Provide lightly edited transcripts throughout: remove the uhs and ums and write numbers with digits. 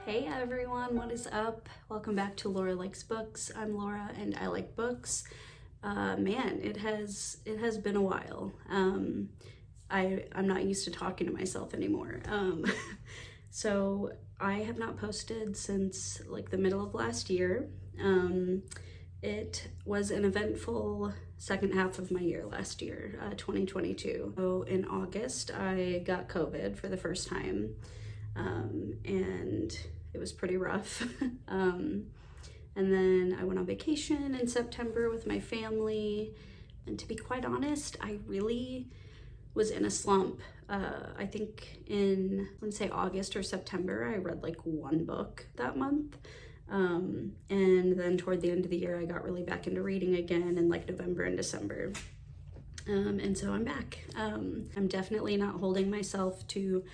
Hey everyone, what is up? Welcome back to Laura Likes Books. I'm Laura and I like books. Man, it has been a while. I'm not used to talking to myself anymore. So I have not posted since like the middle of last year. It was an eventful second half of my year last year, 2022. So in August, I got COVID for the first time. And it was pretty rough. And then I went on vacation in September with my family. And to be quite honest, I really was in a slump. I think in, I want to say August or September, I read like one book that month. And then toward the end of the year, I got really back into reading again in like November and December. And so I'm back. I'm definitely not holding myself to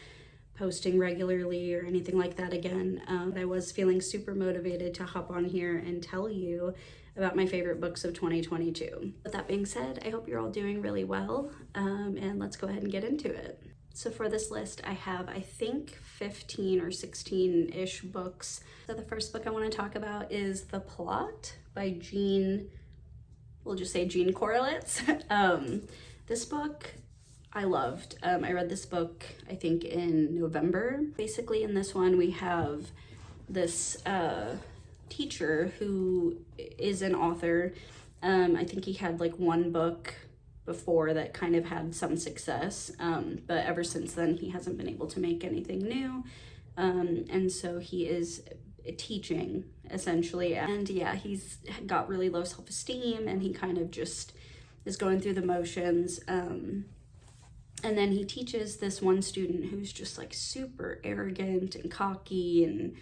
posting regularly or anything like that again. I was feeling super motivated to hop on here and tell you about my favorite books of 2022. With that being said, I hope you're all doing really well, and let's go ahead and get into it. So for this list, I have, I think, 15 or 16-ish books. So the first book I want to talk about is The Plot by Jean, we'll just say Jean Korelitz. This book I loved. I read this book, I think, in November. Basically, in this one, we have this teacher who is an author. I think he had like one book before that kind of had some success, but ever since then, he hasn't been able to make anything new. And so he is teaching, essentially. And yeah, he's got really low self-esteem, and he kind of just is going through the motions. And then he teaches this one student who's just like super arrogant and cocky and,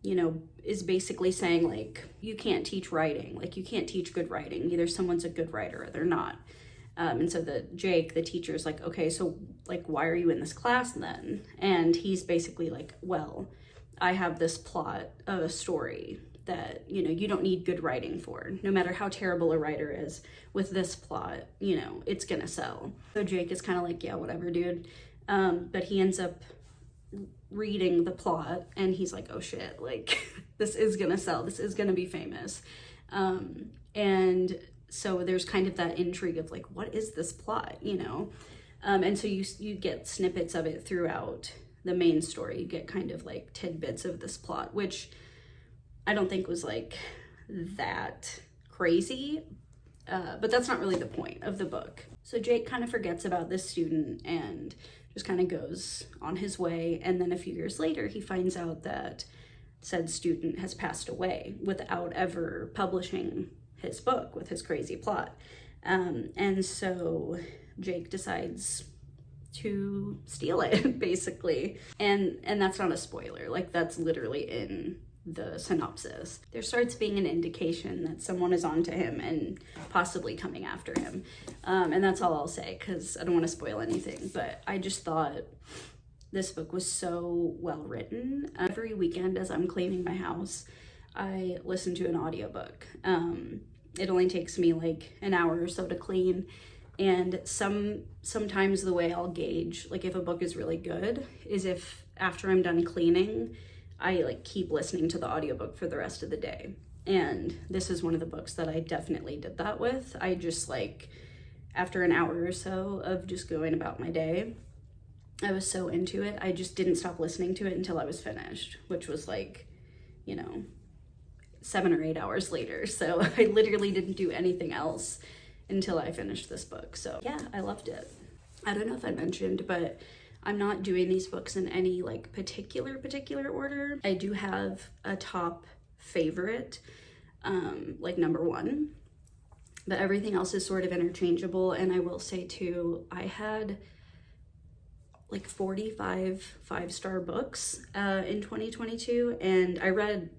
you know, is basically saying like, you can't teach writing, like you can't teach good writing. Either someone's a good writer or they're not. And so Jake, the teacher's like, okay, so like, why are you in this class then? And he's basically like, well, I have this plot of a story that, you know, you don't need good writing for. No matter how terrible a writer is, with this plot, you know, it's gonna sell. So Jake is kind of like, yeah, whatever, dude. But he ends up reading the plot and he's like, oh shit, like this is gonna sell, this is gonna be famous. And so there's kind of that intrigue of like, what is this plot, you know? And so you get snippets of it throughout the main story. You get kind of like tidbits of this plot, which I don't think was like that crazy, but that's not really the point of the book. So Jake kind of forgets about this student and just kind of goes on his way. And then a few years later, he finds out that said student has passed away without ever publishing his book with his crazy plot. And so Jake decides to steal it, basically. And that's not a spoiler, like that's literally in the synopsis. There starts being an indication that someone is onto him and possibly coming after him. And that's all I'll say, because I don't want to spoil anything, but I just thought this book was so well written. Every weekend as I'm cleaning my house, I listen to an audiobook. It only takes me like an hour or so to clean. And sometimes the way I'll gauge, like if a book is really good, is if after I'm done cleaning, I like keep listening to the audiobook for the rest of the day. And this is one of the books that I definitely did that with. I just like, after an hour or so of just going about my day, I was so into it. I just didn't stop listening to it until I was finished, which was like, you know, 7 or 8 hours later. So I literally didn't do anything else until I finished this book. So yeah, I loved it. I don't know if I mentioned, but I'm not doing these books in any like particular order. I do have a top favorite, like number one, but everything else is sort of interchangeable. And I will say too, I had like 45 5-star books in 2022, and I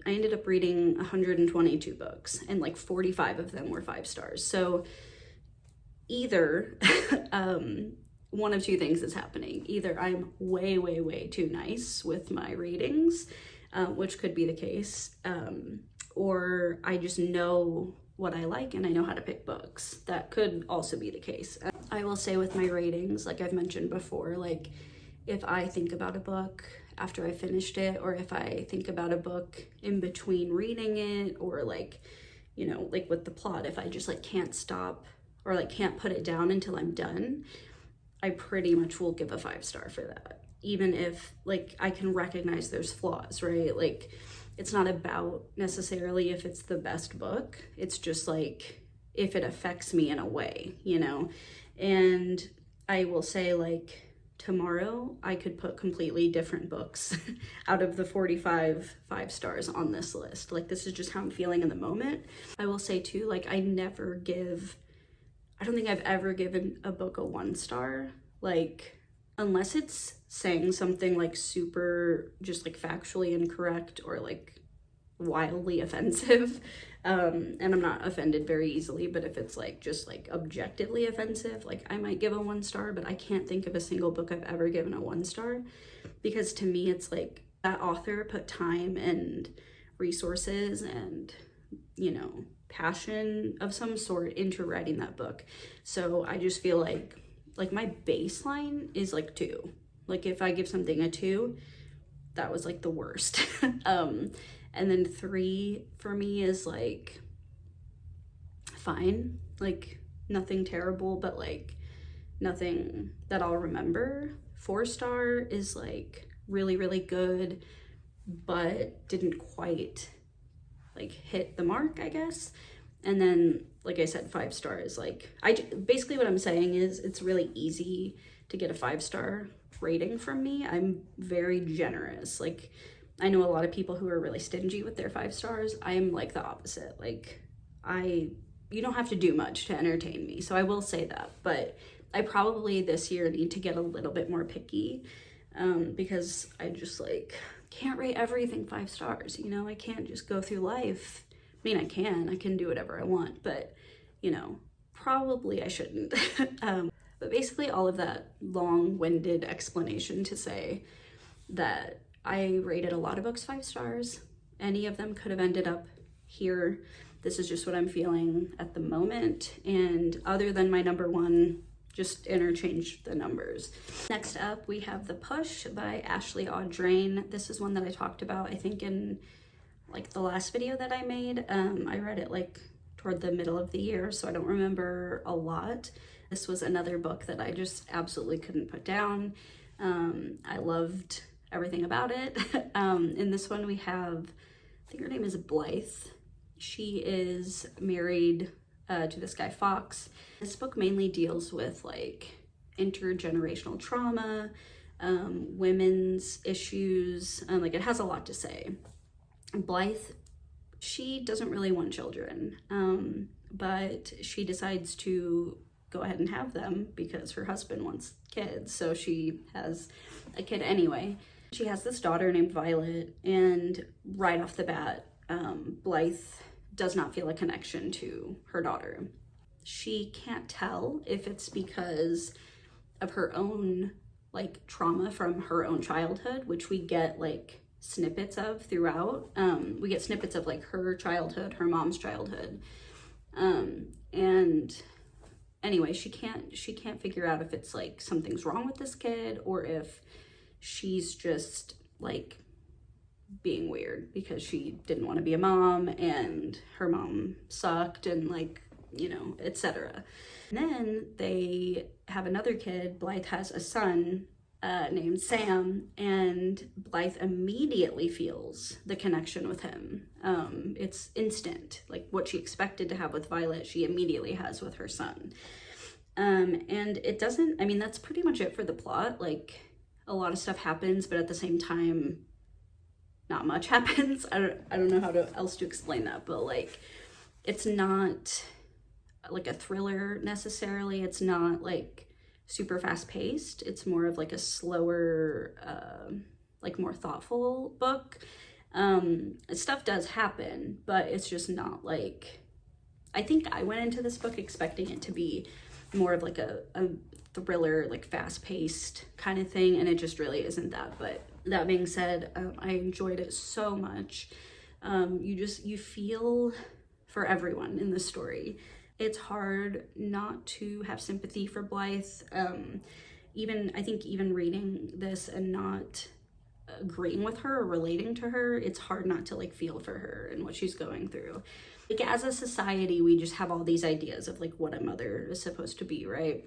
ended up reading 122 books, and like 45 of them were 5 stars. So either one of two things is happening. Either I'm way too nice with my ratings, which could be the case, or I just know what I like and I know how to pick books. That could also be the case. I will say with my ratings, like I've mentioned before, like if I think about a book after I finished it, or if I think about a book in between reading it, or like, you know, like with the plot, if I just like can't stop or like can't put it down until I'm done, I pretty much will give a 5-star for that. Even if like I can recognize there's flaws, right? Like it's not about necessarily if it's the best book. It's just like if it affects me in a way, you know? And I will say, like, tomorrow I could put completely different books out of the 45 5-stars on this list. Like, this is just how I'm feeling in the moment. I will say too, like, I don't think I've ever given a book a 1-star, like, unless it's saying something like super just like factually incorrect or like wildly offensive. And I'm not offended very easily, but if it's like just like objectively offensive, like I might give a 1-star, but I can't think of a single book I've ever given a 1-star, because to me it's like that author put time and resources and, you know, passion of some sort into writing that book. So I just feel like my baseline is like 2. Like if I give something a 2, that was like the worst. And then 3 for me is like fine, like nothing terrible, but like nothing that I'll remember. 4-star is like really, really good, but didn't quite like hit the mark, I guess. And then, like I said, 5-star is like, basically what I'm saying is it's really easy to get a 5-star rating from me. I'm very generous. Like, I know a lot of people who are really stingy with their 5-stars. I am like the opposite. Like, you don't have to do much to entertain me. So I will say that, but I probably this year need to get a little bit more picky, because I just like can't rate everything 5 stars. You know, I can't just go through life. I mean, I can do whatever I want, but you know, probably I shouldn't. But basically all of that long-winded explanation to say that I rated a lot of books 5 stars. Any of them could have ended up here. This is just what I'm feeling at the moment. And other than my number 1, just interchange the numbers. Next up, we have The Push by Ashley Audrain. This is one that I talked about, I think, in like the last video that I made. I read it like toward the middle of the year, so I don't remember a lot. This was another book that I just absolutely couldn't put down. I loved everything about it. In this one we have, I think her name is Blythe. She is married to this guy Fox. This book mainly deals with like intergenerational trauma, women's issues, like it has a lot to say. Blythe, she doesn't really want children, but she decides to go ahead and have them because her husband wants kids, so she has a kid anyway. She has this daughter named Violet, and right off the bat, Blythe does not feel a connection to her daughter. She can't tell if it's because of her own like trauma from her own childhood, which we get like snippets of throughout. We get snippets of like her childhood, her mom's childhood, and anyway, she can't figure out if it's like something's wrong with this kid or if she's just like being weird because she didn't want to be a mom and her mom sucked and like, you know, etc. And then they have another kid. Blythe has a son named Sam, and Blythe immediately feels the connection with him. It's instant. Like what she expected to have with Violet, she immediately has with her son. And it doesn't, I mean, that's pretty much it for the plot. Like a lot of stuff happens, but at the same time, not much happens. I don't know how else to explain that, but like, it's not like a thriller necessarily. It's not like super fast paced. It's more of like a slower, like more thoughtful book. Stuff does happen, but it's just not like, I think I went into this book expecting it to be more of like a thriller, like fast paced kind of thing, and it just really isn't that. But that being said, I enjoyed it so much. You feel for everyone in the story. It's hard not to have sympathy for Blythe. I think even reading this and not agreeing with her or relating to her, it's hard not to like feel for her and what she's going through. Like as a society, we just have all these ideas of like what a mother is supposed to be, right?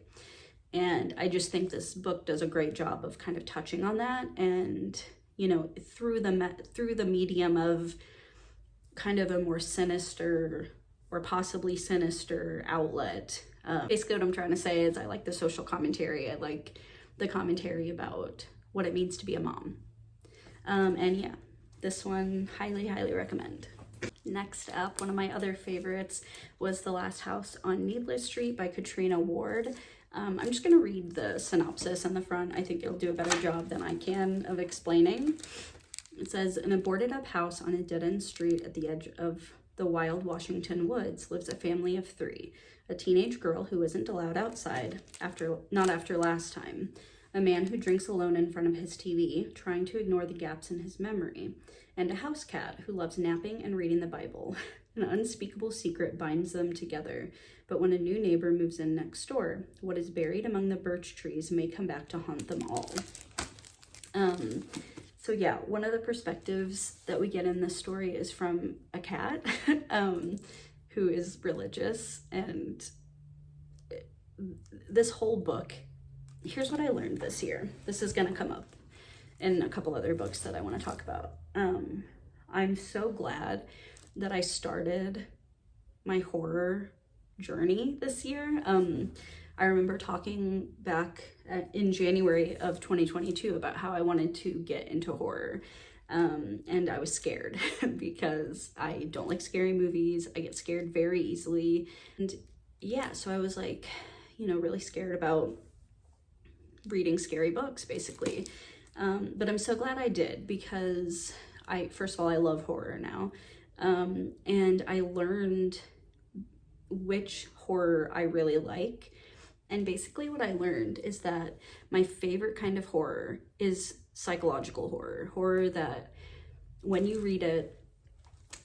And I just think this book does a great job of kind of touching on that, and you know, through the medium of kind of a more sinister or possibly sinister outlet. Basically what I'm trying to say is I like the social commentary. I like the commentary about what it means to be a mom. And yeah, this one, highly, highly recommend. Next up, one of my other favorites was The Last House on Needless Street by Katrina Ward. I'm just gonna read the synopsis on the front. I think it'll do a better job than I can of explaining. It says, in a boarded up house on a dead-end street at the edge of the wild Washington woods lives a family of 3. A teenage girl who isn't allowed outside, not after last time. A man who drinks alone in front of his TV, trying to ignore the gaps in his memory. And a house cat who loves napping and reading the Bible. An unspeakable secret binds them together. But when a new neighbor moves in next door, what is buried among the birch trees may come back to haunt them all. So yeah, one of the perspectives that we get in this story is from a cat who is religious. And this whole book, here's what I learned this year. This is gonna come up in a couple other books that I wanna talk about. I'm so glad that I started my horror journey this year. I remember talking back in January of 2022 about how I wanted to get into horror. And I was scared because I don't like scary movies. I get scared very easily. And yeah, so I was like, you know, really scared about reading scary books, basically. But I'm so glad I did, because first of all, I love horror now. And I learned which horror I really like. And basically what I learned is that my favorite kind of horror is psychological horror. Horror that when you read it,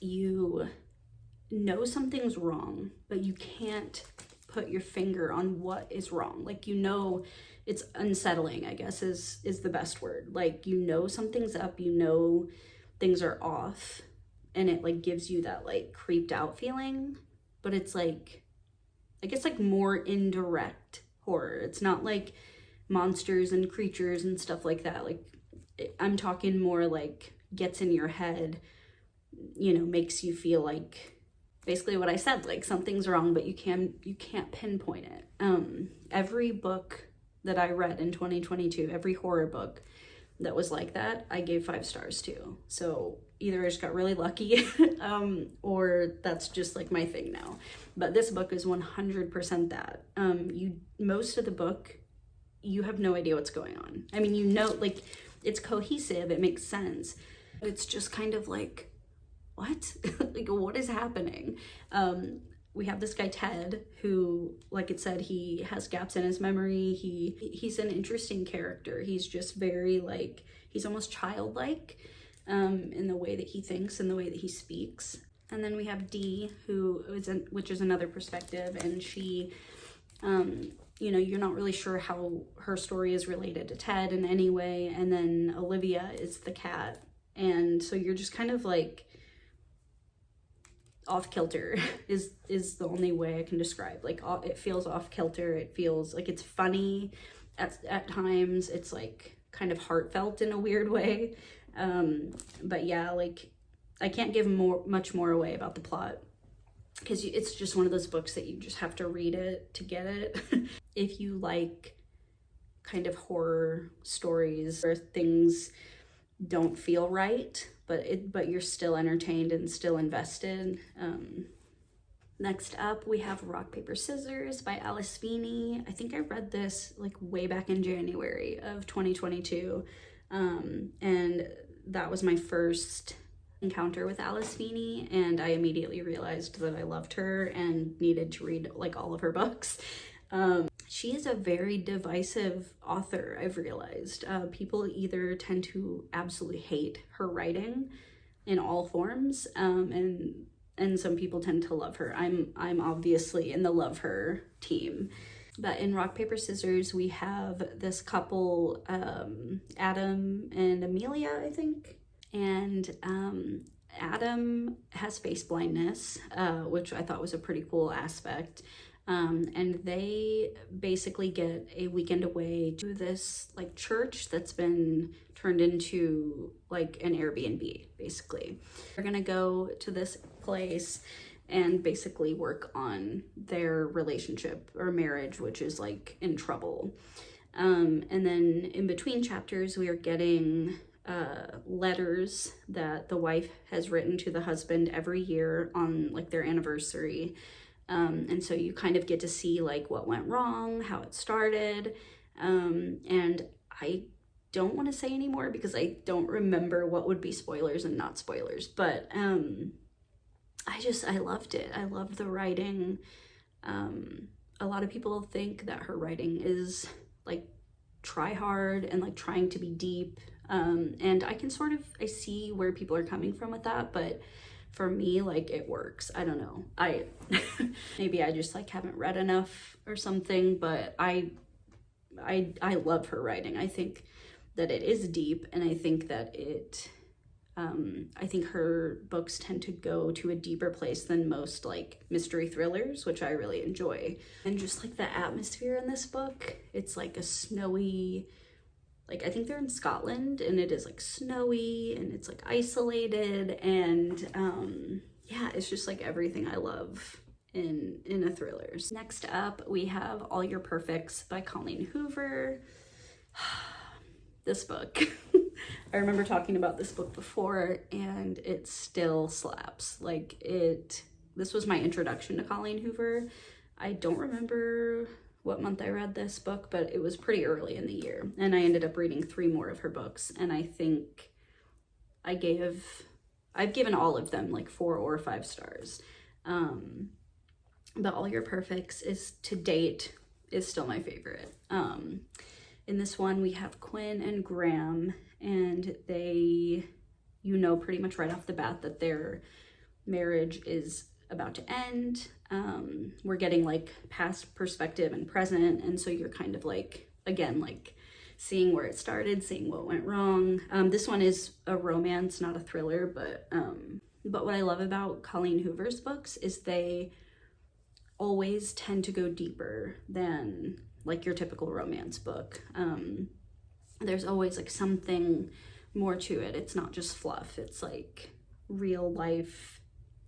you know something's wrong, but you can't put your finger on what is wrong. Like, you know, it's unsettling, I guess is the best word. Like, you know something's up, you know things are off, and it like gives you that like creeped out feeling, but it's like, I guess like more indirect horror. It's not like monsters and creatures and stuff like that. Like, I'm talking more like gets in your head, you know, makes you feel like basically what I said, like something's wrong, but you can't pinpoint it. Every book that I read in 2022, every horror book that was like that, I gave 5 stars to. So either I just got really lucky, or that's just like my thing now. But this book is 100% that. Most of the book, you have no idea what's going on. I mean, you know, like, it's cohesive, it makes sense, but it's just kind of like, what? Like, what is happening? We have this guy, Ted, who, like it said, he has gaps in his memory. He's an interesting character. He's just very, like, he's almost childlike in the way that he thinks and the way that he speaks. And then we have Dee, which is another perspective, and she, you know, you're not really sure how her story is related to Ted in any way. And then Olivia is the cat. And so you're just kind of like, off kilter is the only way I can describe. Like, it feels off kilter. It feels like it's funny at times. It's like kind of heartfelt in a weird way. But yeah, like, I can't give much more away about the plot, because it's just one of those books that you just have to read it to get it. If you like kind of horror stories where things don't feel right, but you're still entertained and still invested. Next up, we have Rock, Paper, Scissors by Alice Feeney. I think I read this like way back in January of 2022. And that was my first encounter with Alice Feeney, and I immediately realized that I loved her and needed to read like all of her books. She is a very divisive author, I've realized. People either tend to absolutely hate her writing in all forms, and some people tend to love her. I'm obviously in the love her team. But in Rock, Paper, Scissors, we have this couple, Adam and Amelia, I think. And Adam has face blindness, which I thought was a pretty cool aspect. And they basically get a weekend away to this like church that's been turned into like an Airbnb, basically. They're gonna go to this place and basically work on their relationship or marriage, which is like in trouble. And then in between chapters, we are getting letters that the wife has written to the husband every year on like their anniversary. And so you kind of get to see like what went wrong, how it started. And I don't want to say anymore because I don't remember what would be spoilers and not spoilers, but I loved it. I loved the writing. A lot of people think that her writing is like try hard and like trying to be deep. And I can I see where people are coming from with that, but for me, like, it works. I don't know. Maybe I just like haven't read enough or something, but I love her writing. I think that it is deep, and I think that I think her books tend to go to a deeper place than most like mystery thrillers, which I really enjoy. And just like the atmosphere in this book, it's like a snowy, like I think they're in Scotland, and it is like snowy and it's like isolated, and yeah, it's just like everything I love in a thriller. Next up, we have All Your Perfects by Colleen Hoover. This book. I remember talking about this book before, and it still slaps. Like this was my introduction to Colleen Hoover. I don't remember what month I read this book, but it was pretty early in the year, and I ended up reading 3 more of her books, and I think I've given all of them like 4 or 5 stars. But All Your Perfects is to date is still my favorite. In this one, we have Quinn and Graham, and they, pretty much right off the bat that their marriage is about to end. We're getting like past perspective and present, and so you're kind of like, again, like seeing where it started, seeing what went wrong. This one is a romance, not a thriller, but what I love about Colleen Hoover's books is they always tend to go deeper than like your typical romance book. There's always like something more to it. It's not just fluff. It's like real life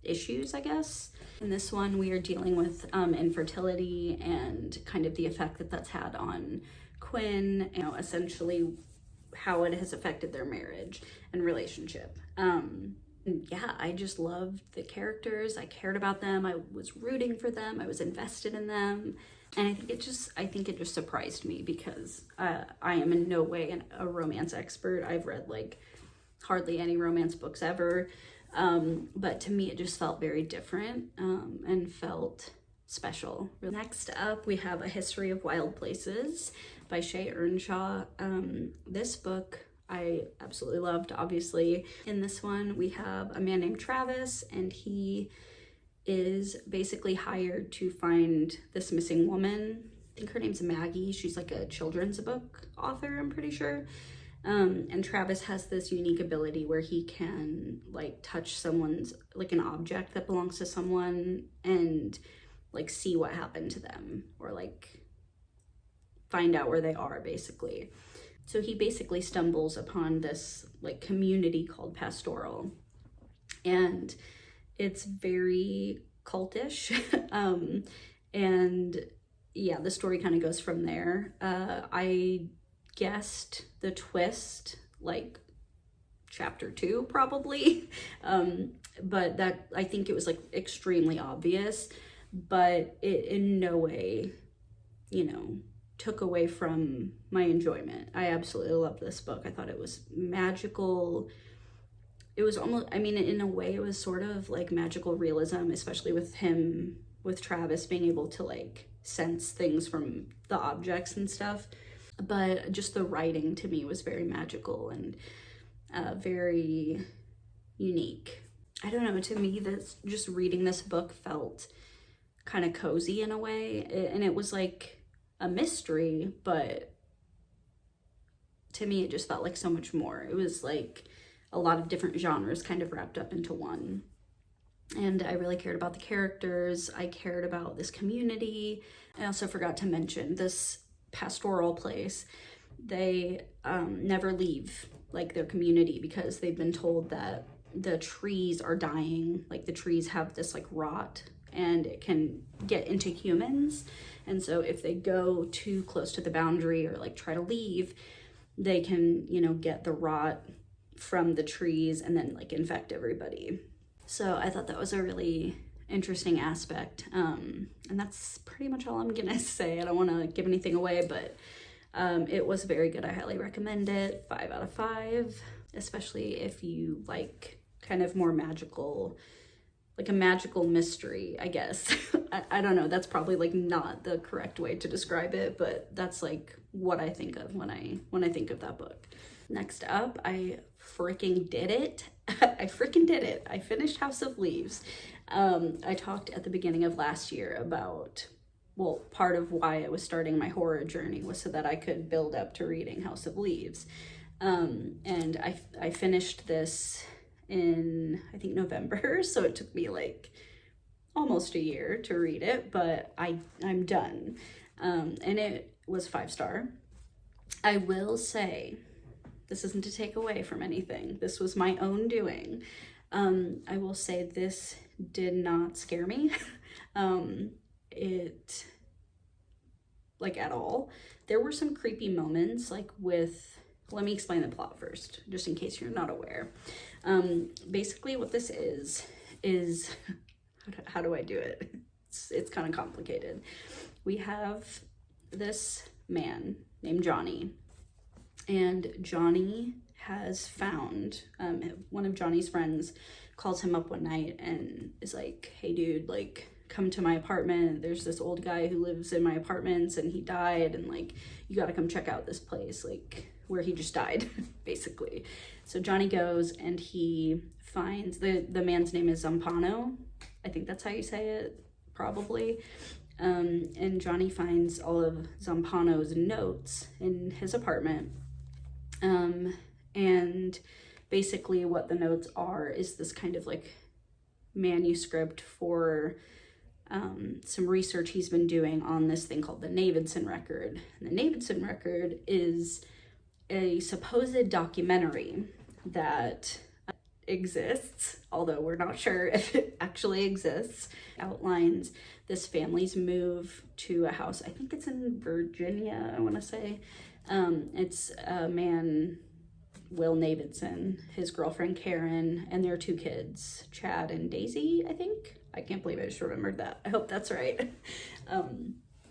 issues, I guess. In this one, we are dealing with infertility and kind of the effect that that's had on Quinn, essentially how it has affected their marriage and relationship. Yeah, I just loved the characters. I cared about them. I was rooting for them. I was invested in them. And I think it just surprised me because I am in no way a romance expert. I've read like hardly any romance books ever. But to me, it just felt very different and felt special. Next up, we have A History of Wild Places by Shay Earnshaw. This book I absolutely loved, obviously. In this one, we have a man named Travis, and he is basically hired to find this missing woman. I think her name's Maggie. She's like a children's book author, I'm pretty sure. And Travis has this unique ability where he can like touch someone's, like an object that belongs to someone, and like see what happened to them, or like find out where they are, basically. So he basically stumbles upon this like community called Pastoral, and it's very cultish. And yeah, the story kind of goes from there. I guessed the twist like chapter 2 probably, but that I think it was like extremely obvious, but it in no way took away from my enjoyment. I absolutely loved this book. I thought it was magical. It was almost, in a way it was sort of like magical realism, especially with Travis being able to like sense things from the objects and stuff. But just the writing to me was very magical and very unique. I don't know, to me, just reading this book felt kind of cozy in a way. And it was like a mystery, but to me it just felt like so much more. It was like a lot of different genres kind of wrapped up into one. And I really cared about the characters. I cared about this community. I also forgot to mention this pastoral place. They never leave like their community because they've been told that the trees are dying. Like the trees have this like rot and it can get into humans. And so if they go too close to the boundary or like try to leave, they can, you know, get the rot from the trees and then like infect everybody. So I thought that was a really interesting aspect. And that's pretty much all I'm gonna say. I don't want to give anything away, but it was very good. I highly recommend it. 5 out of 5, especially if you like kind of more magical, like a magical mystery, I guess. I don't know, that's probably like not the correct way to describe it, but that's like what I think of when I think of that book. Next up, I freaking did it. I freaking did it. I finished House of Leaves. I talked at the beginning of last year about, well, part of why I was starting my horror journey was so that I could build up to reading House of Leaves. And I finished this in, I think, November, so it took me like almost a year to read it, but I'm done. And it was 5-star. I will say, this isn't to take away from anything. This was my own doing. I will say this did not scare me. It, like, at all. There were some creepy moments, like with, let me explain the plot first, just in case you're not aware. Basically what this is how do I do it? It's kind of complicated. We have this man named Johnny, and Johnny has found, one of Johnny's friends calls him up one night and is like, hey dude, like, come to my apartment. There's this old guy who lives in my apartments and he died, and like, you gotta come check out this place, like where he just died, basically. So Johnny goes and he finds, the man's name is Zampano. I think that's how you say it, probably. And Johnny finds all of Zampano's notes in his apartment. And basically what the notes are is this kind of like manuscript for some research he's been doing on this thing called the Navidson Record. And the Navidson Record is a supposed documentary that exists, although we're not sure if it actually exists. Outlines this family's move to a house, I think it's in Virginia, I want to say. It's a man, Will Navidson, his girlfriend Karen, and their 2 kids, Chad and Daisy, I think. I can't believe I just remembered that. I hope that's right.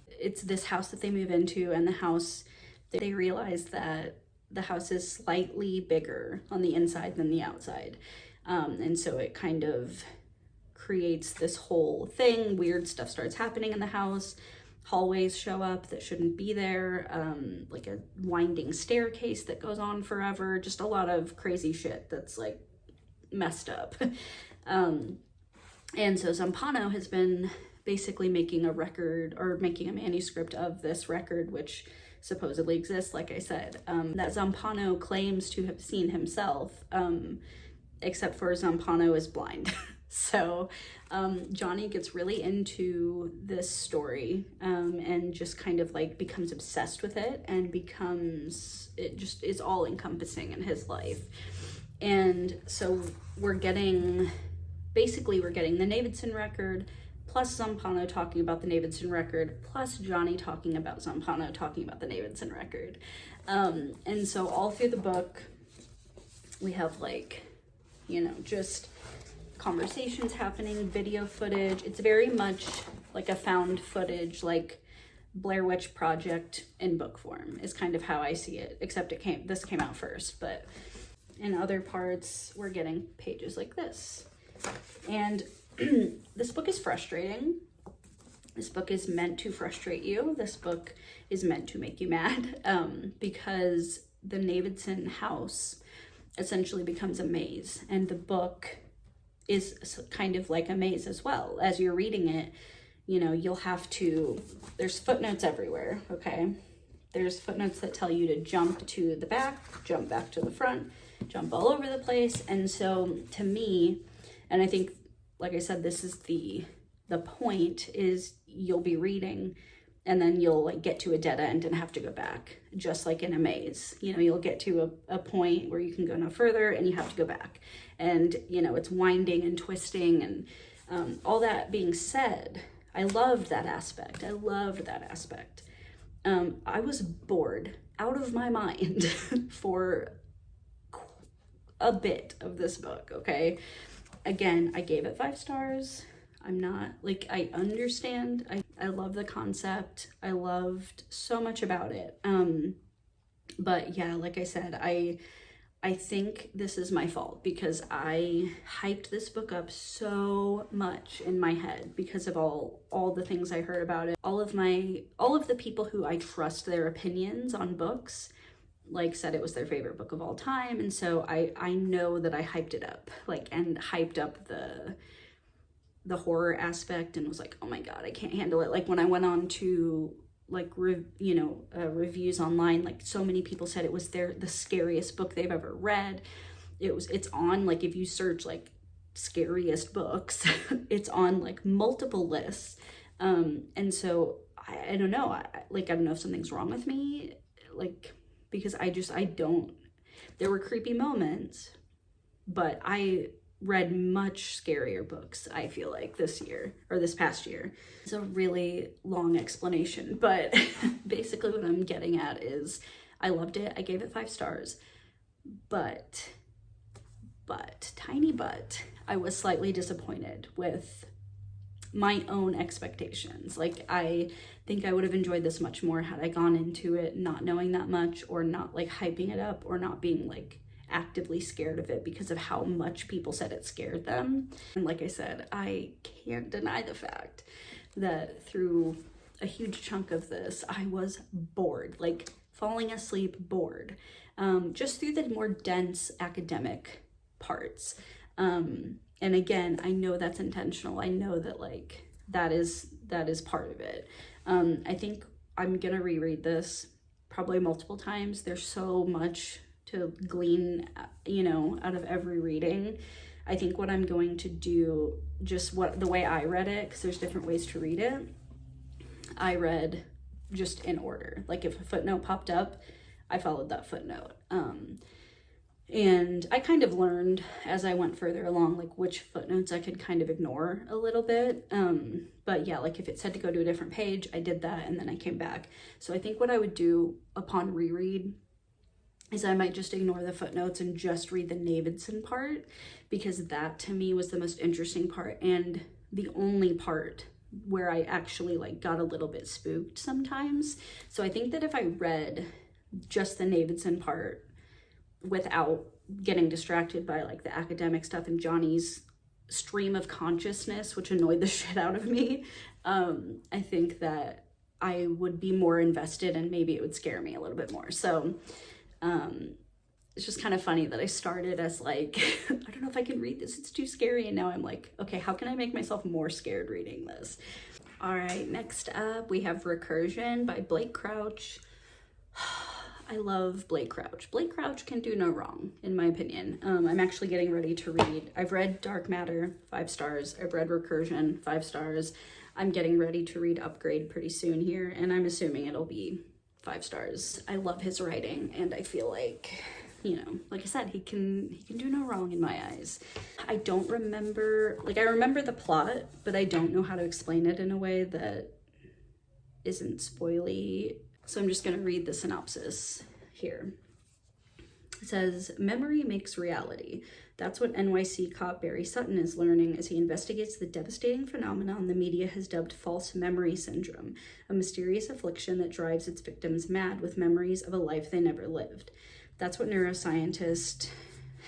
It's this house that they move into, and the house, they realize that the house is slightly bigger on the inside than the outside. And so it kind of creates this whole thing. Weird stuff starts happening in the house. Hallways show up that shouldn't be there. Like a winding staircase that goes on forever. Just a lot of crazy shit that's like messed up. And so Zampano has been basically making a record, or making a manuscript of this record, which supposedly exists, like I said, that Zampano claims to have seen himself, except for Zampano is blind. So Johnny gets really into this story, and just kind of like becomes obsessed with it, and it just is all encompassing in his life. And so we're getting the Navidson Record, plus Zampano talking about the Navidson Record, plus Johnny talking about Zampano talking about the Navidson Record. And so all through the book, we have like, you know, just conversations happening, video footage. It's very much like a found footage, like Blair Witch Project in book form is kind of how I see it, except this came out first, but in other parts, we're getting pages like this. And this book is frustrating. This book is meant to frustrate you. This book is meant to make you mad, because the Navidson house essentially becomes a maze, and the book is kind of like a maze as well. As you're reading it, you know, you'll have to, there's footnotes everywhere, okay? There's footnotes that tell you to jump to the back, jump back to the front, jump all over the place. And so to me, and I think, like I said, this is the point, is you'll be reading and then you'll like get to a dead end and have to go back, just like in a maze. You know, you'll get to a point where you can go no further and you have to go back. And, you know, it's winding and twisting and all that being said, I loved that aspect. I loved that aspect. I was bored out of my mind for a bit of this book, okay? Again, I gave it 5 stars. I'm not, like, I understand. I love the concept. I loved so much about it. But yeah, like I said, I think this is my fault because I hyped this book up so much in my head because of all the things I heard about it. All of the people who I trust their opinions on books, like, said it was their favorite book of all time. And so I know that I hyped it up, like, and hyped up the horror aspect and was like, oh my God, I can't handle it. Like when I went on to like, reviews online, like so many people said it was the scariest book they've ever read. It's on, like, if you search like scariest books, it's on like multiple lists. And so I don't know, I don't know if something's wrong with me, like, because I don't, there were creepy moments, but I read much scarier books, I feel like, this past year. It's a really long explanation, but basically what I'm getting at is I loved it. I gave it 5 stars, but, tiny but, I was slightly disappointed with my own expectations. Like, I think I would have enjoyed this much more had I gone into it not knowing that much, or not like hyping it up, or not being like actively scared of it because of how much people said it scared them. And like I said, I can't deny the fact that through a huge chunk of this, I was bored, like falling asleep bored, just through the more dense academic parts. And again, I know that's intentional. I know that like that is part of it. I think I'm gonna reread this probably multiple times. There's so much to glean, you know, out of every reading. I think what I'm going to do, just the way I read it, because there's different ways to read it, I read just in order. Like if a footnote popped up, I followed that footnote. And I kind of learned as I went further along, like which footnotes I could kind of ignore a little bit. But yeah, like if it said to go to a different page, I did that and then I came back. So I think what I would do upon reread is I might just ignore the footnotes and just read the Davidson part, because that to me was the most interesting part and the only part where I actually like got a little bit spooked sometimes. So I think that if I read just the Davidson part without getting distracted by like the academic stuff and Johnny's stream of consciousness, which annoyed the shit out of me, I think that I would be more invested and maybe it would scare me a little bit more. So it's just kind of funny that I started as like, I don't know if I can read this, it's too scary. And now I'm like, okay, how can I make myself more scared reading this? All right, next up we have Recursion by Blake Crouch. I love Blake Crouch. Blake Crouch can do no wrong, in my opinion. I'm actually getting ready to read. I've read Dark Matter, 5 stars. I've read Recursion, 5 stars. I'm getting ready to read Upgrade pretty soon here, and I'm assuming it'll be 5 stars. I love his writing, and I feel like, you know, like I said, he can do no wrong in my eyes. I don't remember, like I remember the plot, but I don't know how to explain it in a way that isn't spoily. So I'm just gonna read the synopsis here. It says, memory makes reality. That's what NYC cop Barry Sutton is learning as he investigates the devastating phenomenon the media has dubbed false memory syndrome, a mysterious affliction that drives its victims mad with memories of a life they never lived. That's what neuroscientist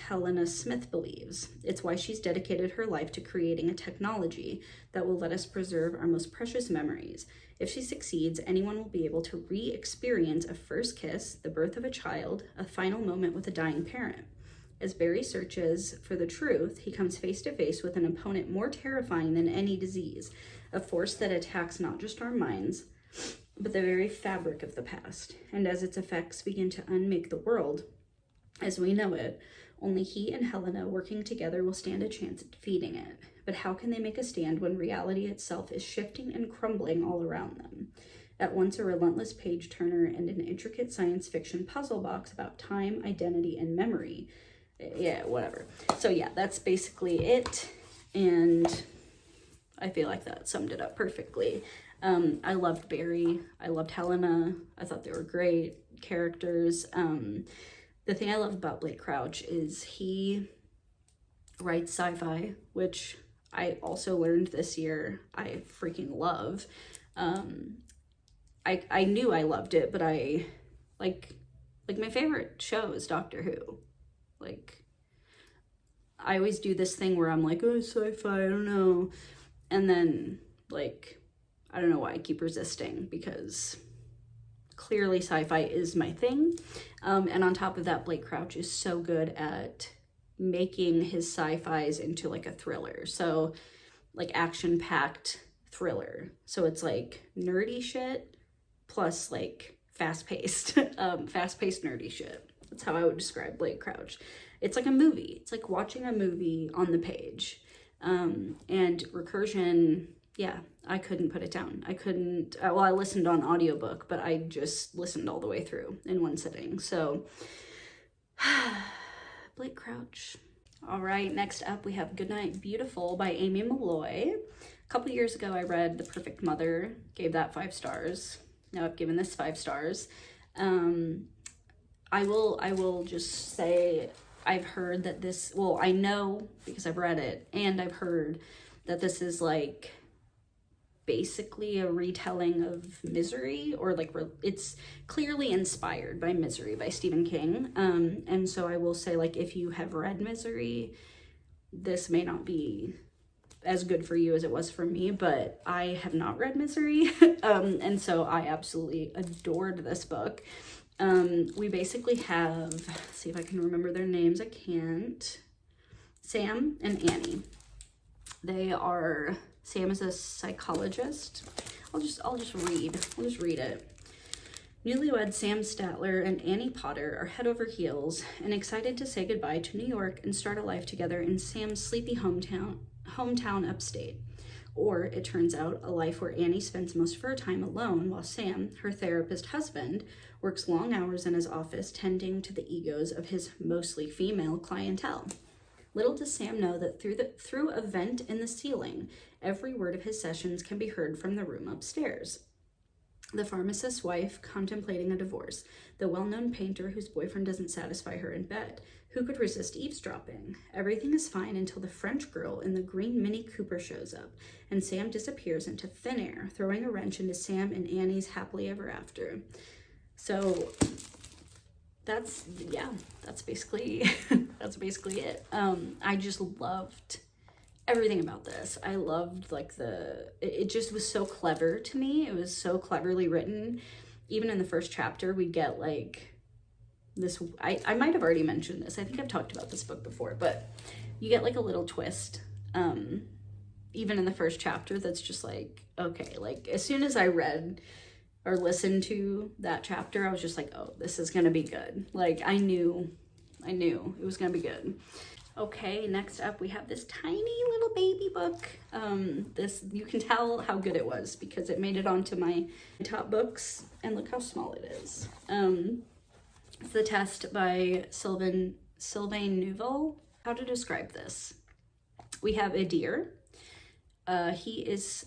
Helena Smith believes. It's why she's dedicated her life to creating a technology that will let us preserve our most precious memories. If she succeeds, anyone will be able to re-experience a first kiss, the birth of a child, a final moment with a dying parent. As Barry searches for the truth, he comes face to face with an opponent more terrifying than any disease, a force that attacks not just our minds, but the very fabric of the past. And as its effects begin to unmake the world as we know it, only he and Helena working together will stand a chance at defeating it. But how can they make a stand when reality itself is shifting and crumbling all around them? At once a relentless page-turner and an intricate science fiction puzzle box about time, identity, and memory. Yeah, whatever. So yeah, that's basically it. And I feel like that summed it up perfectly. I loved Barry. I loved Helena. I thought they were great characters. The thing I love about Blake Crouch is he writes sci-fi, which I also learned this year I freaking love. I knew I loved it, but I like my favorite show is Doctor Who. Like, I always do this thing where I'm like, oh, sci-fi, I don't know. And then, like, I don't know why I keep resisting, because clearly sci-fi is my thing. And on top of that, Blake Crouch is so good at making his sci-fis into like a thriller. So like action-packed thriller. So it's like nerdy shit plus like fast-paced nerdy shit. That's how I would describe Blake Crouch. It's like a movie. It's like watching a movie on the page. And Recursion, yeah, I couldn't put it down. I couldn't, well, I listened on audiobook, but I just listened all the way through in one sitting. So, Blake Crouch. All right, next up we have Goodnight Beautiful by Amy Malloy. A couple years ago I read The Perfect Mother, gave that 5 stars. Now I've given this 5 stars. I will just say I've heard that this, well, I know because I've read it, and I've heard that this is like basically a retelling of Misery, or like it's clearly inspired by Misery by Stephen King. And so I will say, like, if you have read Misery, this may not be as good for you as it was for me, but I have not read Misery. And so I absolutely adored this book. We basically have, let's see if I can remember their names. I can't. Sam and Annie. They are, Sam is a psychologist. I'll just read it. Newlywed Sam Statler and Annie Potter are head over heels and excited to say goodbye to New York and start a life together in Sam's sleepy hometown upstate. Or, it turns out, a life where Annie spends most of her time alone while Sam, her therapist husband, works long hours in his office tending to the egos of his mostly female clientele. Little does Sam know that through a vent in the ceiling, every word of his sessions can be heard from the room upstairs. The pharmacist's wife contemplating a divorce, the well-known painter whose boyfriend doesn't satisfy her in bed. Who could resist eavesdropping? Everything is fine until the French girl in the green Mini Cooper shows up, and Sam disappears into thin air, throwing a wrench into Sam and Annie's happily ever after. So that's basically it. I just loved everything about this. I loved like it just was so clever to me. It was so cleverly written. Even in the first chapter, we get like this, I might have already mentioned this. I think I've talked about this book before, but you get like a little twist, even in the first chapter, that's just like, okay, like as soon as I read or listened to that chapter, I was just like, oh, this is gonna be good. Like I knew it was gonna be good. Okay, next up we have this tiny little baby book. This, you can tell how good it was because it made it onto my top books, and look how small it is. It's The Test by Sylvain Neuvel. How to describe this? We have a deer. He is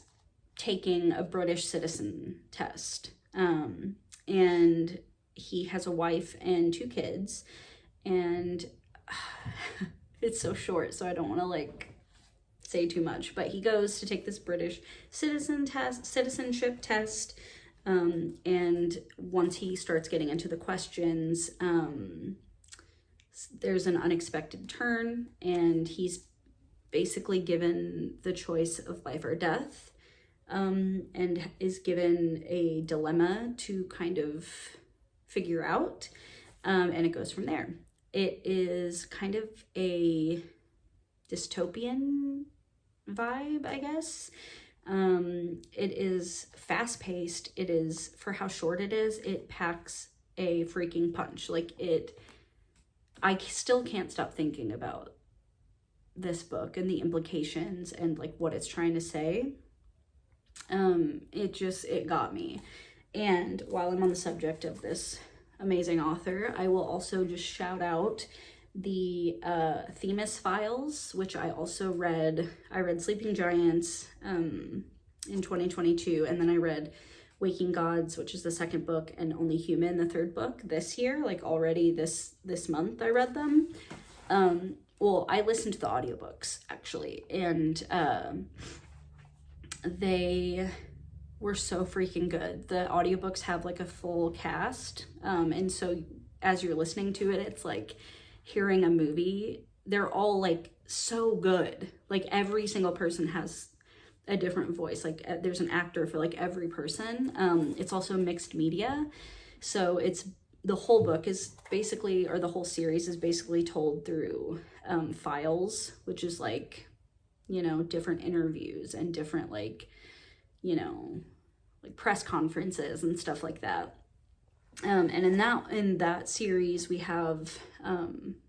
taking a British citizen test, and he has a wife and 2 kids, and it's so short, so I don't want to like say too much, but he goes to take this British citizenship test, and once he starts getting into the questions, there's an unexpected turn, and he's basically given the choice of life or death, and is given a dilemma to kind of figure out, and it goes from there. It is kind of a dystopian vibe, I guess, It is fast-paced. It is, for how short it is, it packs a freaking punch. Like, I still can't stop thinking about this book and the implications and like what it's trying to say. It got me. And while I'm on the subject of this amazing author, I will also just shout out the Themis Files, which I also read. I read Sleeping Giants in 2022, and then I read Waking Gods, which is the second book, and Only Human, the third book, this year. Like, already this month I read them. Well, I listened to the audiobooks actually, and they were so freaking good. The audiobooks have like a full cast, and so as you're listening to it, it's like hearing a movie. They're all like so good. Like, every single person has a different voice. Like, there's an actor for like every person. It's also mixed media, so it's, the whole book is basically, or the whole series is basically told through files, which is like, you know, different interviews and different like, you know, like press conferences and stuff like that. And in that series, we have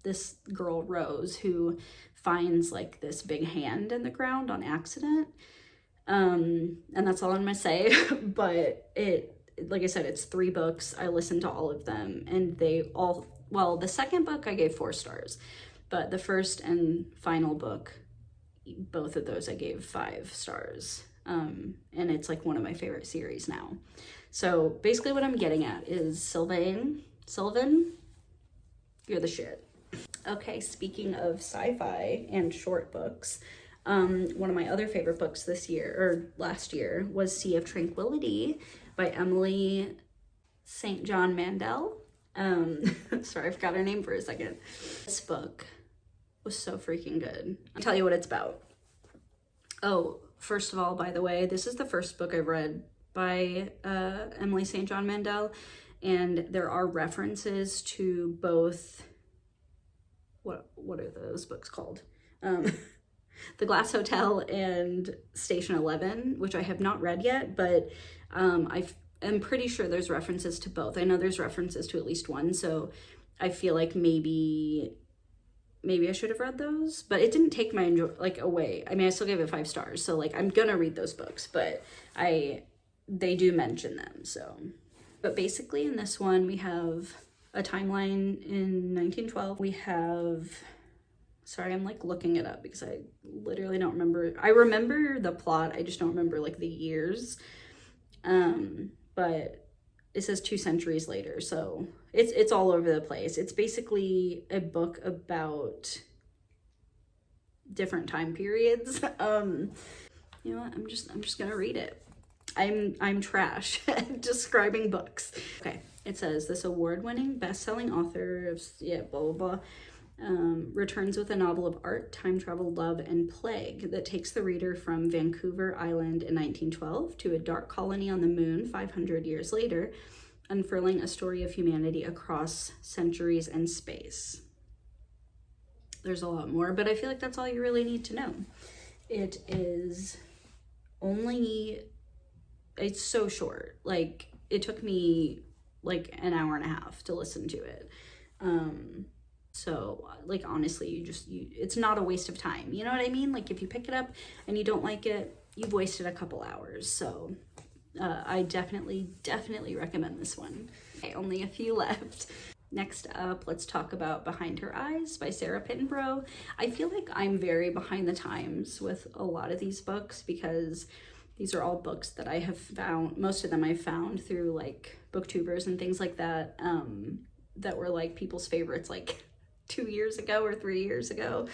this girl, Rose, who finds like this big hand in the ground on accident. And that's all I'm gonna say. But like I said, it's 3 books. I listened to all of them, and they all, well, the second book I gave 4 stars, but the first and final book, both of those I gave 5 stars. And it's like one of my favorite series now. So basically what I'm getting at is Sylvan, you're the shit. Okay, speaking of sci-fi and short books, one of my other favorite books this year, or last year, was Sea of Tranquility by Emily St. John Mandel. Sorry, I forgot her name for a second. This book was so freaking good. I'll tell you what it's about. Oh, first of all, by the way, this is the first book I've read by Emily St. John Mandel, and there are references to both, what are those books called? The Glass Hotel and Station 11, which I have not read yet, but I'm pretty sure there's references to both. I know there's references to at least one, so I feel like maybe I should have read those, but it didn't take my away. I mean, I still gave it 5 stars, so like I'm gonna read those books, but they do mention them. So, but basically in this one we have a timeline in 1912. We have, sorry, I'm like looking it up because I literally don't remember. I remember the plot, I just don't remember like the years. But it says 2 centuries later, so it's all over the place. It's basically a book about different time periods. You know what? I'm just gonna read it. I'm trash at describing books. Okay, it says, this award-winning, best-selling author of blah blah blah returns with a novel of art, time travel, love, and plague that takes the reader from Vancouver Island in 1912 to a dark colony on the moon 500 years later, unfurling a story of humanity across centuries and space. There's a lot more, but I feel like that's all you really need to know. It is it's so short. Like, it took me like an hour and a half to listen to it. So like, honestly, it's not a waste of time. You know what I mean? Like, if you pick it up and you don't like it, you've wasted a couple hours. So I definitely recommend this one. Okay, only a few left. Next up, let's talk about Behind Her Eyes by Sarah Pittenbrough. I feel like I'm very behind the times with a lot of these books because these are all books that I have found, most of them I found through like booktubers and things like that, that were like people's favorites like 2 years ago or 3 years ago.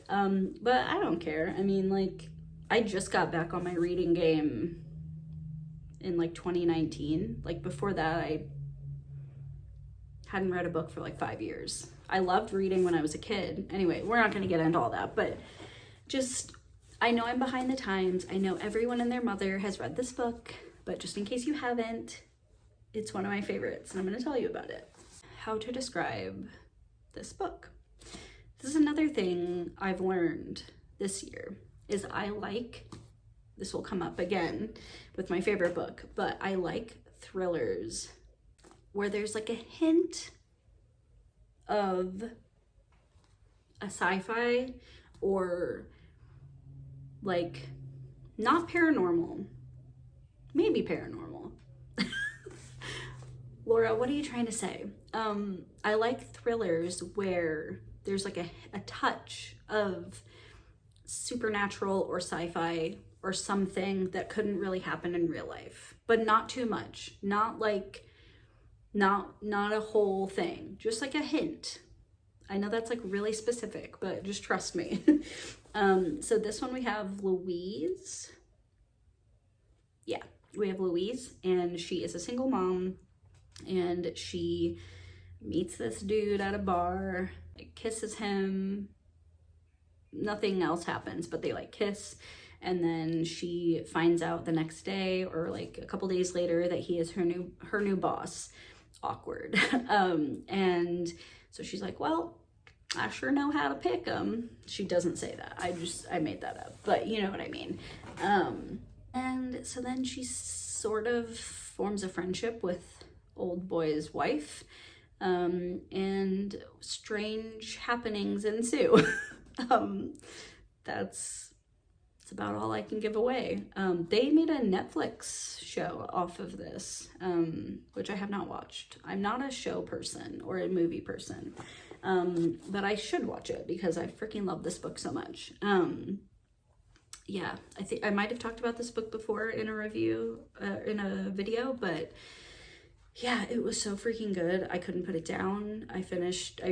But I don't care. I mean, like, I just got back on my reading game in like 2019. Like, before that, I hadn't read a book for like 5 years. I loved reading when I was a kid. Anyway, we're not going to get into all that, but just, I know I'm behind the times. I know everyone and their mother has read this book, but just in case you haven't, it's one of my favorites, and I'm going to tell you about it. How to describe this book. This is another thing I've learned this year, is I like this will come up again with my favorite book, but I like thrillers where there's like a hint of a sci-fi or like not paranormal, maybe paranormal. Laura, what are you trying to say? I like thrillers where there's like a touch of supernatural or sci-fi or something that couldn't really happen in real life, but not too much. Not like, not a whole thing, just like a hint. I know that's like really specific, but just trust me. So this one we have Louise. Yeah, we have Louise, and she is a single mom, and she meets this dude at a bar, like, kisses him. Nothing else happens, but they like kiss, and then she finds out the next day or like a couple days later that he is her new boss. Awkward. And so she's like, well, I sure know how to pick him. She doesn't say that. I made that up, but you know what I mean. And so then she sort of forms a friendship with old boy's wife, and strange happenings ensue. That's about all I can give away. They made a Netflix show off of this, which I have not watched. I'm not a show person or a movie person, but I should watch it because I freaking love this book so much. Yeah, I think I might have talked about this book before in a review, in a video, but yeah, it was so freaking good. I couldn't put it down. I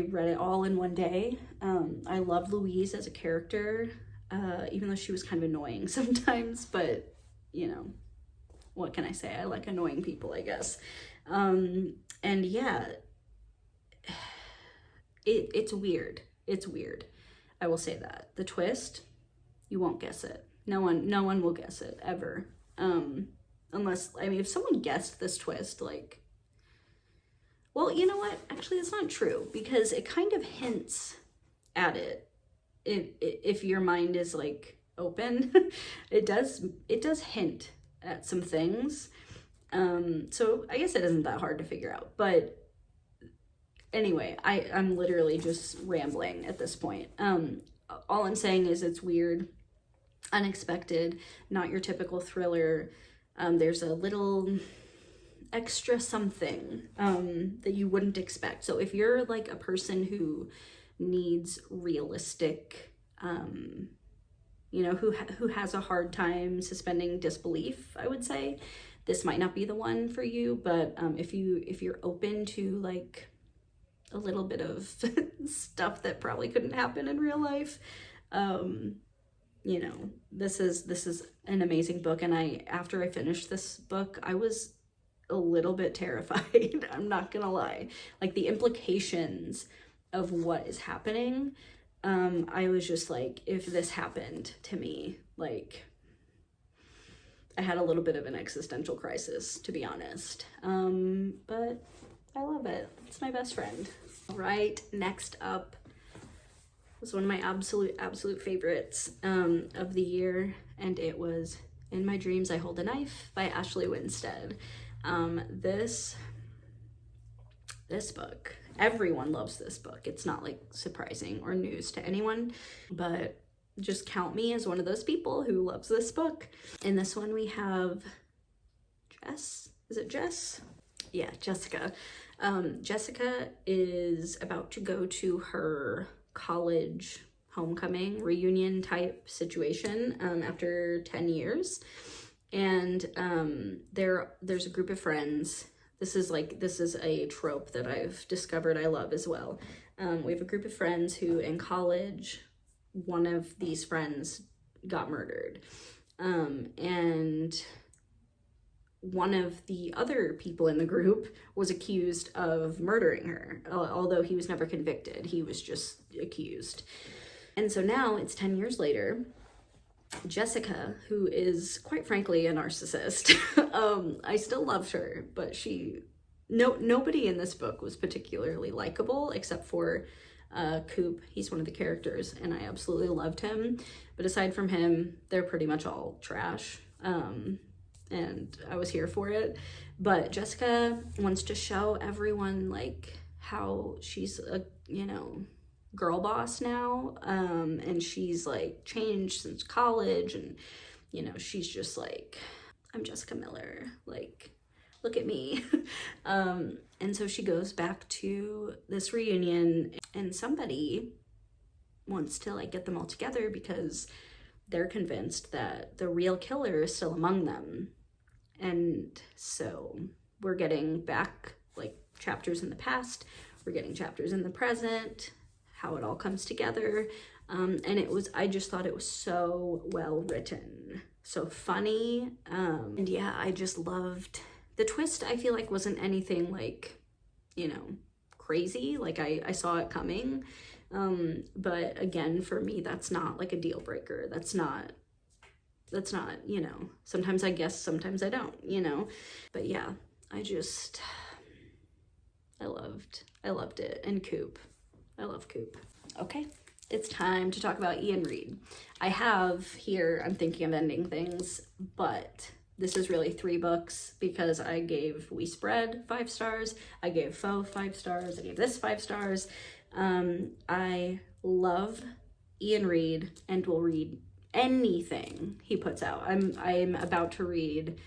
read it all in one day. I love Louise as a character, even though she was kind of annoying sometimes, but you know, what can I say? I like annoying people, I guess. And yeah, it's weird. It's weird. I will say that. The twist, you won't guess it. No one will guess it ever. Unless, I mean, if someone guessed this twist, like, well, you know what? Actually, it's not true, because it kind of hints at it. If your mind is like open, it does hint at some things. So I guess it isn't that hard to figure out. But anyway, I'm literally just rambling at this point. All I'm saying is it's weird, unexpected, not your typical thriller. There's a little extra something that you wouldn't expect. So if you're like a person who needs realistic, you know, who has a hard time suspending disbelief, I would say this might not be the one for you. But if you're open to like a little bit of stuff that probably couldn't happen in real life, you know, this is an amazing book. And after I finished this book, I was a little bit terrified. I'm not gonna lie. Like the implications of what is happening, I was just like, if this happened to me, like I had a little bit of an existential crisis, to be honest. But I love it. It's my best friend. All right, next up was one of my absolute favorites of the year, and it was In My Dreams I Hold a Knife by Ashley Winstead. This book, everyone loves this book. It's not like surprising or news to anyone, but just count me as one of those people who loves this book. In this one we have Jess. Is it Jess? Yeah, Jessica. Jessica is about to go to her college homecoming reunion type situation after 10 years. And there's a group of friends. This is a trope that I've discovered I love as well. We have a group of friends who in college, one of these friends got murdered. And one of the other people in the group was accused of murdering her, although he was never convicted. He was just accused. And so now it's 10 years later. Jessica, who is quite frankly a narcissist, I still love her, but nobody in this book was particularly likable except for Coop, he's one of the characters, and I absolutely loved him. But aside from him, they're pretty much all trash. And I was here for it. But Jessica wants to show everyone like how she's a, you know, girl boss now, and she's like changed since college, and you know, she's just like, I'm Jessica Miller, like, look at me. And so she goes back to this reunion, and somebody wants to like get them all together because they're convinced that the real killer is still among them. And so we're getting back like chapters in the past, we're getting chapters in the present, how it all comes together. And I just thought it was so well written, so funny. And yeah, I just loved the twist. I feel like wasn't anything like, you know, crazy. Like I saw it coming. But again, for me, that's not like a deal breaker. That's not, you know, sometimes I guess, sometimes I don't, you know, but yeah, I loved it. And Coop, I love Coop. Okay, it's time to talk about Ian Reid. I have here, I'm thinking of ending things, but this is really 3 books because I gave We Spread 5 stars, I gave Faux 5 stars, I gave this 5 stars. I love Ian Reid and will read anything he puts out. I'm about to read,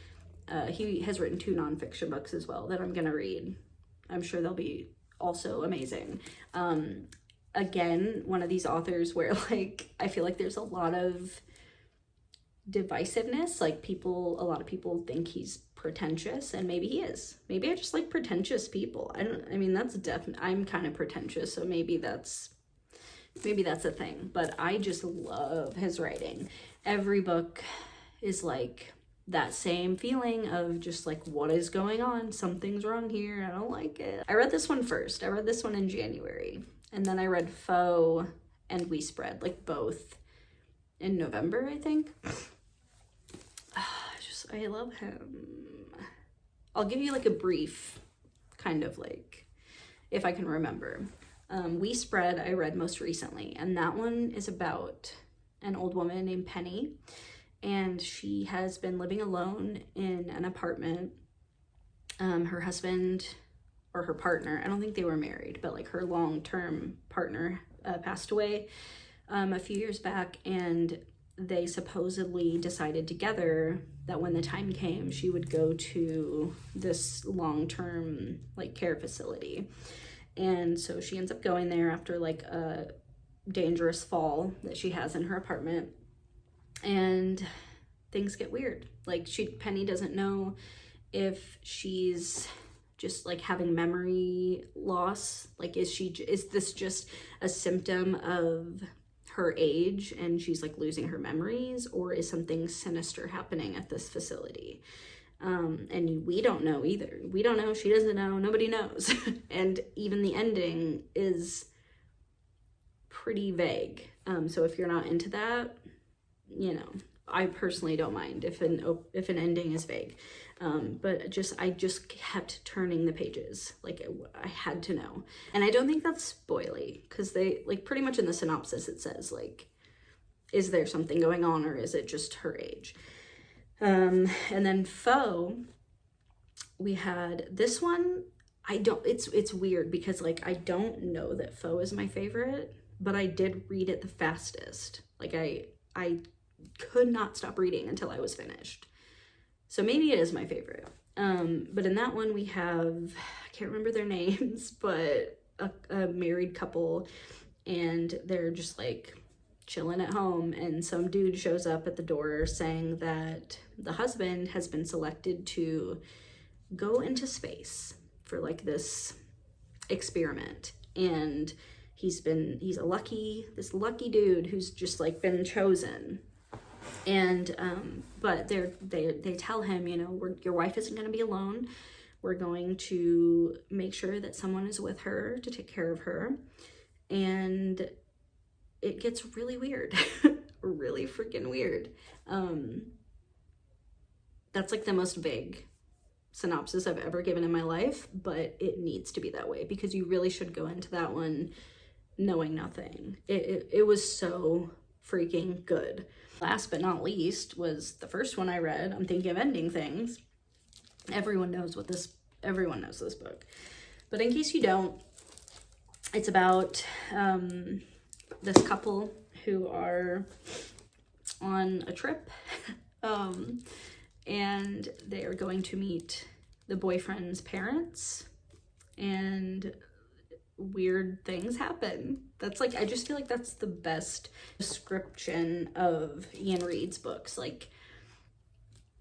he has written 2 nonfiction books as well that I'm gonna read. I'm sure they'll be also amazing. Again, one of these authors where like, I feel like there's a lot of divisiveness. Like a lot of people think he's pretentious, and maybe he is. Maybe I just like pretentious people. I'm kind of pretentious, so maybe that's a thing, but I just love his writing. Every book is like that same feeling of just like, what is going on? Something's wrong here. I don't like it. I read this one first. I read this one in January, and then I read Faux and We Spread, like both in November, I think. I love him. I'll give you like a brief kind of like, if I can remember. We Spread I read most recently, and that one is about an old woman named Penny, and she has been living alone in an apartment. Her husband, or her partner, I don't think they were married, but like her long-term partner passed away a few years back, and they supposedly decided together that when the time came, she would go to this long-term like care facility. And so she ends up going there after like a dangerous fall that she has in her apartment, and things get weird. Like Penny doesn't know if she's just like having memory loss. Like is this just a symptom of her age and she's like losing her memories, or is something sinister happening at this facility? And we don't know either. We don't know, she doesn't know, nobody knows. And even the ending is pretty vague. So if you're not into that, you know, I personally don't mind if an ending is vague. But I just kept turning the pages. Like I had to know. And I don't think that's spoily, because they like pretty much in the synopsis it says like, is there something going on, or is it just her age? And then Faux, we had this one. It's weird because like, I don't know that Faux is my favorite, but I did read it the fastest. Like I could not stop reading until I was finished. So maybe it is my favorite. But in that one we have, I can't remember their names, but a married couple, and they're just like chilling at home, and some dude shows up at the door saying that the husband has been selected to go into space for like this experiment, and he's a lucky dude who's just like been chosen. And but they tell him, you know, your wife isn't going to be alone. We're going to make sure that someone is with her to take care of her. And it gets really weird. Really freaking weird. That's like the most vague synopsis I've ever given in my life, but it needs to be that way because you really should go into that one knowing nothing. It was so freaking good. Last but not least was the first one I read, I'm Thinking of Ending Things. Everyone knows this book. But in case you don't, it's about this couple who are on a trip and they are going to meet the boyfriend's parents, and weird things happen. That's like, I just feel like that's the best description of Ian Reid's books. Like,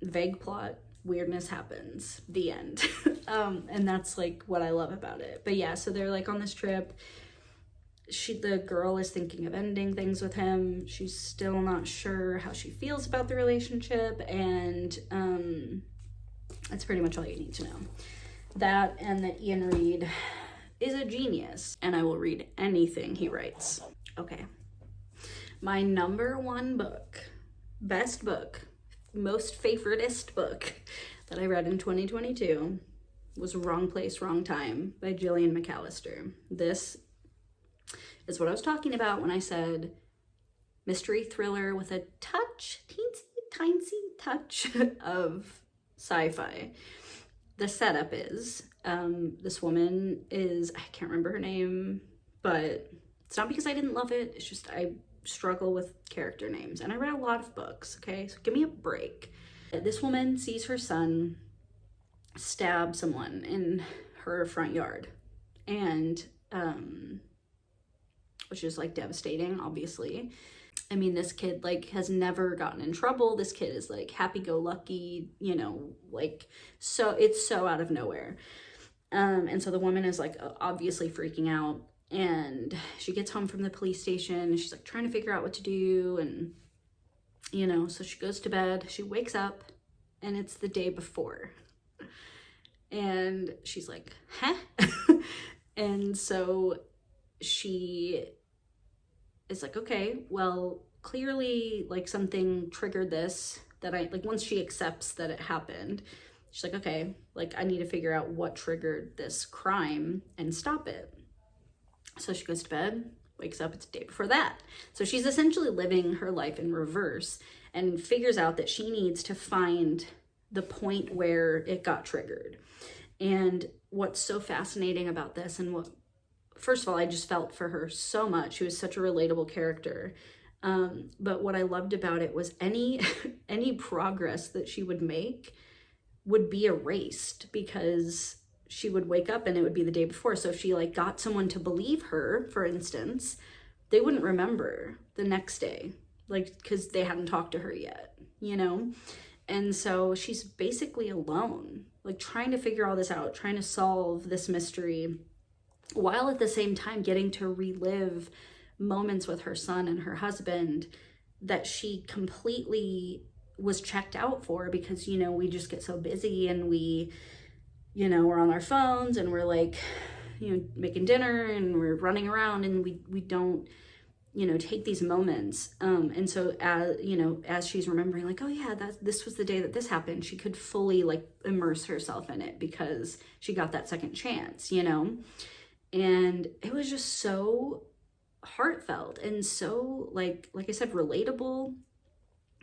vague plot, weirdness happens, the end. And that's like what I love about it. But yeah, so they're like on this trip. The girl is thinking of ending things with him. She's still not sure how she feels about the relationship, and that's pretty much all you need to know. That, and that Ian Reid is a genius, and I will read anything he writes. Okay. My number one book, best book, most favoritist book that I read in 2022 was Wrong Place, Wrong Time by Gillian McAllister. This is what I was talking about when I said mystery thriller with a touch, teensy touch of sci-fi. The setup is, this woman is, I can't remember her name, but it's not because I didn't love it, it's just I struggle with character names, and I read a lot of books, okay, so give me a break. This woman sees her son stab someone in her front yard, and which is like devastating, obviously. I mean, this kid like has never gotten in trouble. This kid is like happy-go-lucky, you know, like, so it's so out of nowhere. And so the woman is like obviously freaking out, and she gets home from the police station and she's like trying to figure out what to do, and you know, so she goes to bed, she wakes up, and it's the day before. And she's like, huh? And so she is like, okay, well, clearly like something triggered this, that I, like, once she accepts that it happened, she's like, okay, like I need to figure out what triggered this crime and stop it. So she goes to bed, wakes up, it's the day before that. So she's essentially living her life in reverse and figures out that she needs to find the point where it got triggered. And what's so fascinating about this, and what, first of all, I just felt for her so much. She was such a relatable character. But what I loved about it was any progress that she would make would be erased, because she would wake up and it would be the day before. So if she like got someone to believe her, for instance, they wouldn't remember the next day, like, because they hadn't talked to her yet, you know? And so she's basically alone, like trying to figure all this out, trying to solve this mystery, while at the same time getting to relive moments with her son and her husband that she completely was checked out for, because, you know, we just get so busy and we, you know, we're on our phones and we're like, you know, making dinner and we're running around, and we don't, you know, take these moments. And so as, you know, as she's remembering like, oh yeah, this was the day that this happened, she could fully like immerse herself in it because she got that second chance, you know? And it was just so heartfelt and so like I said, relatable.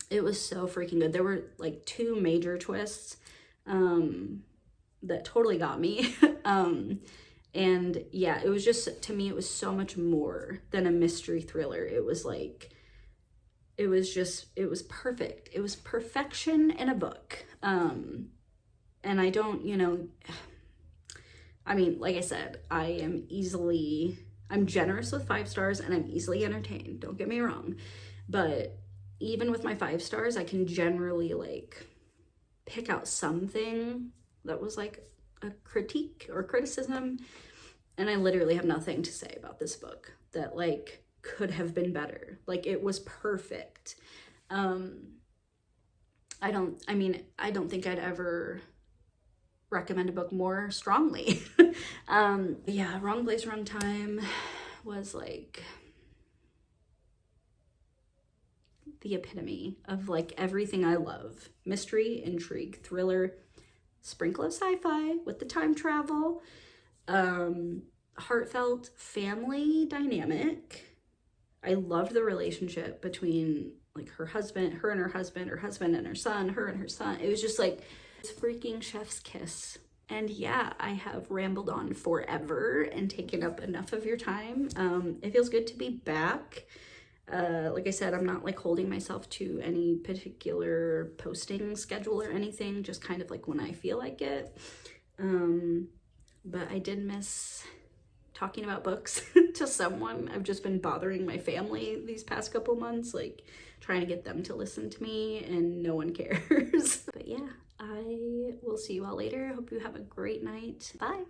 It was so freaking good. There were like two major twists that totally got me. And yeah, it was just, to me, it was so much more than a mystery thriller. It was like, it was perfect. It was perfection in a book. And I don't, you know, I mean, like I said, I'm generous with 5 stars and I'm easily entertained. Don't get me wrong. But even with my 5 stars, I can generally like pick out something that was like a critique or criticism. And I literally have nothing to say about this book that like could have been better. Like, it was perfect. I don't think I'd ever recommend a book more strongly. Yeah, Wrong Place, Wrong Time was like the epitome of like everything I love. Mystery, intrigue, thriller, sprinkle of sci-fi with the time travel. heartfelt family dynamic. I loved the relationship between like her and her husband and her son, her and her son. It was just like this freaking chef's kiss. And yeah, I have rambled on forever and taken up enough of your time. It feels good to be back. Like I said, I'm not like holding myself to any particular posting schedule or anything, just kind of like when I feel like it. But I did miss talking about books to someone. I've just been bothering my family these past couple months, like trying to get them to listen to me, and no one cares. But yeah, I will see you all later. Hope you have a great night. Bye.